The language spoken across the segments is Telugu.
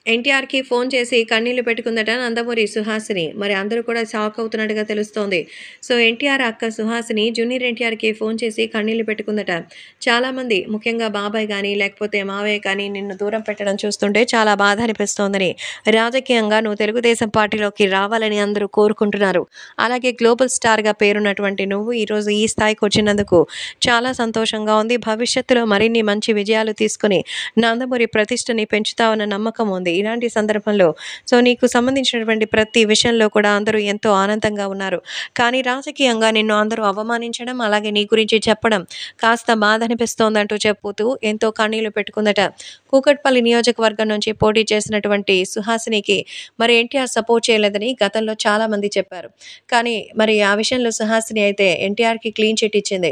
ఎన్టీఆర్‌కి ఫోన్ చేసి కన్నీళ్లు పెట్టుకుందట నందమూరి సుహాసిని. మరి అందరూ కూడా షాక్ అవుతున్నట్టుగా తెలుస్తోంది. సో, ఎన్టీఆర్ అక్క సుహాసిని జూనియర్ ఎన్టీఆర్‌కి ఫోన్ చేసి కన్నీళ్లు పెట్టుకుందట. చాలామంది ముఖ్యంగా బాబాయ్ గాని, లేకపోతే మావయ్య కానీ నిన్ను దూరం పెట్టడం చూస్తుంటే చాలా బాధ అనిపిస్తోందని, రాజకీయంగా నువ్వు తెలుగుదేశం పార్టీలోకి రావాలని అందరూ కోరుకుంటున్నారు. అలాగే గ్లోబల్ స్టార్‌గా పేరున్నటువంటి నువ్వు ఈరోజు ఈ స్థాయికొచ్చినందుకు చాలా సంతోషంగా ఉంది. భవిష్యత్తులో మరిన్ని మంచి విజయాలు తీసుకొని నందమూరి ప్రతిష్టని పెంచుతావన్న నమ్మకం ఉంది. ఇలాంటి సందర్భంలో నీకు సంబంధించినటువంటి ప్రతి విషయంలో కూడా అందరూ ఎంతో ఆనందంగా ఉన్నారు. కానీ రాజకీయంగా నిన్ను అందరూ అవమానించడం, అలాగే నీ గురించి చెప్పడం కాస్త బాధ అనిపిస్తోందంటూ చెప్పుతూ ఎంతో కన్నీళ్లు పెట్టుకుందట. కూకట్పల్లి నియోజకవర్గం నుంచి పోటీ చేసినటువంటి సుహాసినికి మరి ఎన్టీఆర్ సపోర్ట్ చేయలేదని గతంలో చాలామంది చెప్పారు. కానీ మరి ఆ విషయంలో సుహాసిని అయితే ఎన్టీఆర్‌కి క్లీన్ చిట్ ఇచ్చింది.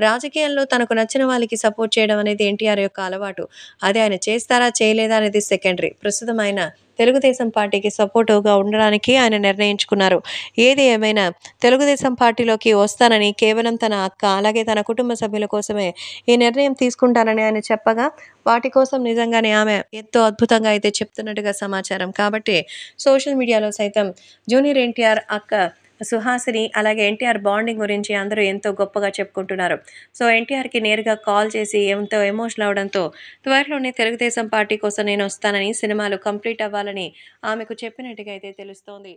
రాజకీయాల్లో తనకు నచ్చిన వాళ్ళకి సపోర్ట్ చేయడం అనేది ఎన్టీఆర్ యొక్క అలవాటు. అది ఆయన చేస్తారా, చేయలేదా అనేది సెకండరీ. ప్రస్తుతం ఆయన తెలుగుదేశం పార్టీకి సపోర్టివ్‌గా ఉండడానికి ఆయన నిర్ణయించుకున్నారు. ఏది ఏమైనా తెలుగుదేశం పార్టీలోకి వస్తానని కేవలం తన అక్క, అలాగే తన కుటుంబ సభ్యుల కోసమే ఈ నిర్ణయం తీసుకుంటానని ఆయన చెప్పగా, వాటి కోసం నిజంగానే ఆమె ఎంతో అద్భుతంగా అయితే చెప్తున్నట్టుగా సమాచారం. కాబట్టి సోషల్ మీడియాలో సైతం జూనియర్ ఎన్టీఆర్ అక్క సుహాసిని, అలాగే ఎన్టీఆర్ బాండింగ్ గురించి అందరూ ఎంతో గొప్పగా చెప్పుకుంటున్నారు. సో, ఎన్టీఆర్‌కి నేరుగా కాల్ చేసి ఎంతో ఎమోషనల్ అవ్వడంతో త్వరలోనే తెలుగుదేశం పార్టీ కోసం నేనొస్తానని, సినిమాలు కంప్లీట్ అవ్వాలని ఆమెకు చెప్పినట్టుగా అయితే తెలుస్తోంది.